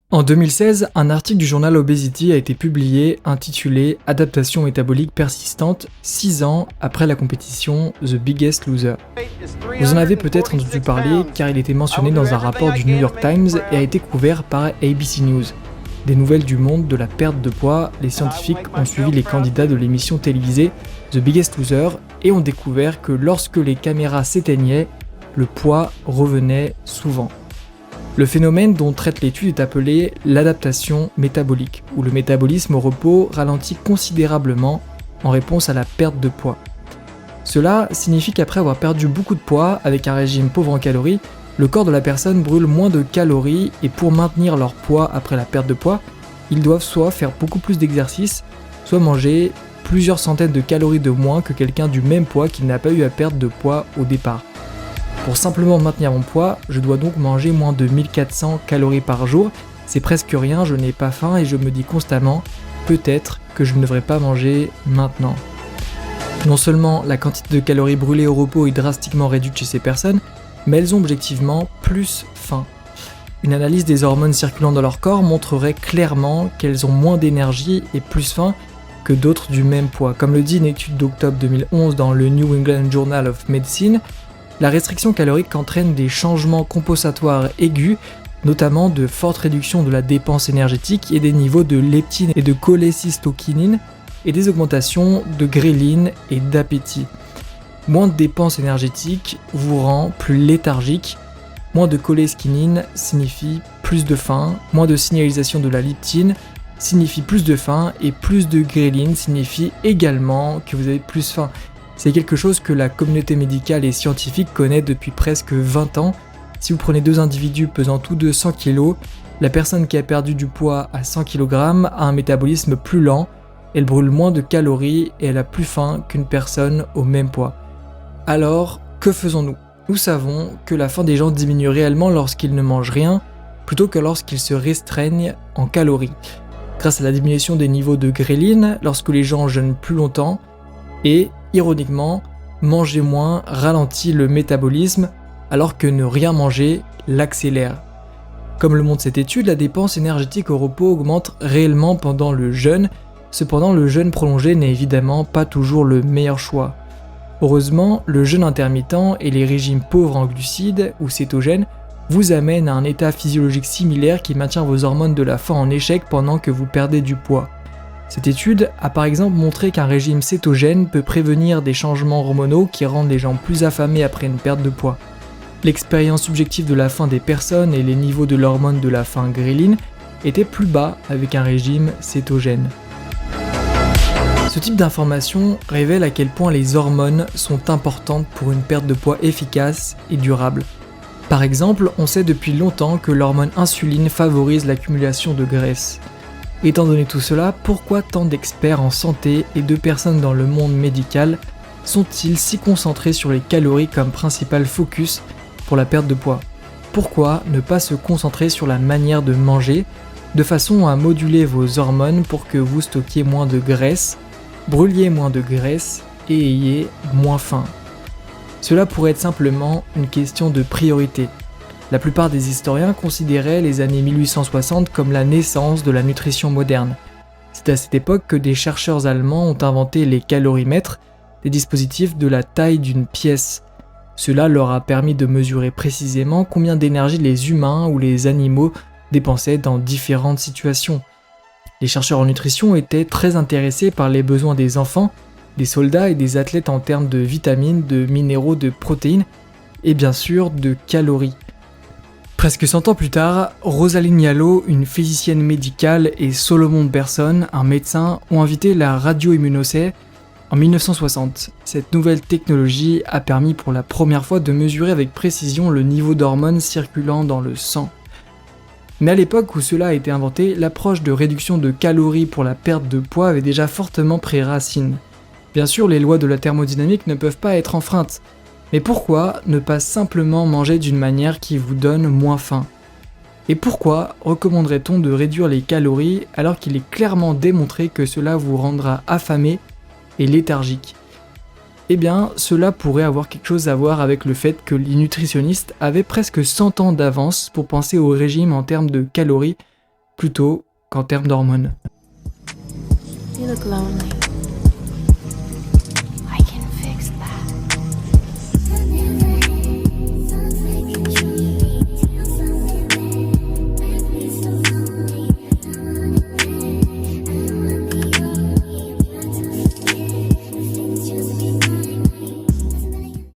En 2016, un article du journal Obesity a été publié intitulé « Adaptation métabolique persistante 6 ans après la compétition The Biggest Loser ». Vous en avez peut-être entendu parler car il était mentionné dans un rapport du New York Times et a été couvert par ABC News. Des nouvelles du monde de la perte de poids, les scientifiques ont suivi les candidats de l'émission télévisée The Biggest Loser et ont découvert que lorsque les caméras s'éteignaient, le poids revenait souvent. Le phénomène dont traite l'étude est appelé l'adaptation métabolique, où le métabolisme au repos ralentit considérablement en réponse à la perte de poids. Cela signifie qu'après avoir perdu beaucoup de poids avec un régime pauvre en calories, le corps de la personne brûle moins de calories et pour maintenir leur poids après la perte de poids, ils doivent soit faire beaucoup plus d'exercice, soit manger plusieurs centaines de calories de moins que quelqu'un du même poids qui n'a pas eu à perdre de poids au départ. Pour simplement maintenir mon poids, je dois donc manger moins de 1400 calories par jour. C'est presque rien, je n'ai pas faim et je me dis constamment peut-être que je ne devrais pas manger maintenant. Non seulement la quantité de calories brûlées au repos est drastiquement réduite chez ces personnes, mais elles ont objectivement plus faim. Une analyse des hormones circulant dans leur corps montrerait clairement qu'elles ont moins d'énergie et plus faim que d'autres du même poids. Comme le dit une étude d'octobre 2011 dans le New England Journal of Medicine, la restriction calorique entraîne des changements compensatoires aigus, notamment de fortes réductions de la dépense énergétique et des niveaux de leptine et de cholécystokinine, et des augmentations de gréline et d'appétit. Moins de dépenses énergétiques vous rend plus léthargique, moins de cholécystokinine signifie plus de faim, moins de signalisation de la leptine signifie plus de faim, et plus de gréline signifie également que vous avez plus faim. C'est quelque chose que la communauté médicale et scientifique connaît depuis presque 20 ans. Si vous prenez deux individus pesant tous deux 100 kg, la personne qui a perdu du poids à 100 kg a un métabolisme plus lent, elle brûle moins de calories et elle a plus faim qu'une personne au même poids. Alors, que faisons-nous ? Nous savons que la faim des gens diminue réellement lorsqu'ils ne mangent rien, plutôt que lorsqu'ils se restreignent en calories. Grâce à la diminution des niveaux de gréline, lorsque les gens jeûnent plus longtemps, et ironiquement, manger moins ralentit le métabolisme, alors que ne rien manger l'accélère. Comme le montre cette étude, la dépense énergétique au repos augmente réellement pendant le jeûne, cependant le jeûne prolongé n'est évidemment pas toujours le meilleur choix. Heureusement, le jeûne intermittent et les régimes pauvres en glucides ou cétogènes vous amènent à un état physiologique similaire qui maintient vos hormones de la faim en échec pendant que vous perdez du poids. Cette étude a par exemple montré qu'un régime cétogène peut prévenir des changements hormonaux qui rendent les gens plus affamés après une perte de poids. L'expérience subjective de la faim des personnes et les niveaux de l'hormone de la faim gréline étaient plus bas avec un régime cétogène. Ce type d'information révèle à quel point les hormones sont importantes pour une perte de poids efficace et durable. Par exemple, on sait depuis longtemps que l'hormone insuline favorise l'accumulation de graisse. Étant donné tout cela, pourquoi tant d'experts en santé et de personnes dans le monde médical sont-ils si concentrés sur les calories comme principal focus pour la perte de poids ? Pourquoi ne pas se concentrer sur la manière de manger, de façon à moduler vos hormones pour que vous stockiez moins de graisse, brûliez moins de graisse et ayez moins faim ? Cela pourrait être simplement une question de priorité. La plupart des historiens considéraient les années 1860 comme la naissance de la nutrition moderne. C'est à cette époque que des chercheurs allemands ont inventé les calorimètres, des dispositifs de la taille d'une pièce. Cela leur a permis de mesurer précisément combien d'énergie les humains ou les animaux dépensaient dans différentes situations. Les chercheurs en nutrition étaient très intéressés par les besoins des enfants, des soldats et des athlètes en termes de vitamines, de minéraux, de protéines et bien sûr de calories. Presque 100 ans plus tard, Rosaline Yallo, une physicienne médicale, et Solomon Berson, un médecin, ont invité la radioimmunossée en 1960. Cette nouvelle technologie a permis pour la première fois de mesurer avec précision le niveau d'hormones circulant dans le sang. Mais à l'époque où cela a été inventé, l'approche de réduction de calories pour la perte de poids avait déjà fortement pris racine. Bien sûr, les lois de la thermodynamique ne peuvent pas être enfreintes. Mais pourquoi ne pas simplement manger d'une manière qui vous donne moins faim ? Et pourquoi recommanderait-on de réduire les calories alors qu'il est clairement démontré que cela vous rendra affamé et léthargique ? Eh bien, cela pourrait avoir quelque chose à voir avec le fait que les nutritionnistes avaient presque 100 ans d'avance pour penser au régime en termes de calories plutôt qu'en termes d'hormones. You look lonely.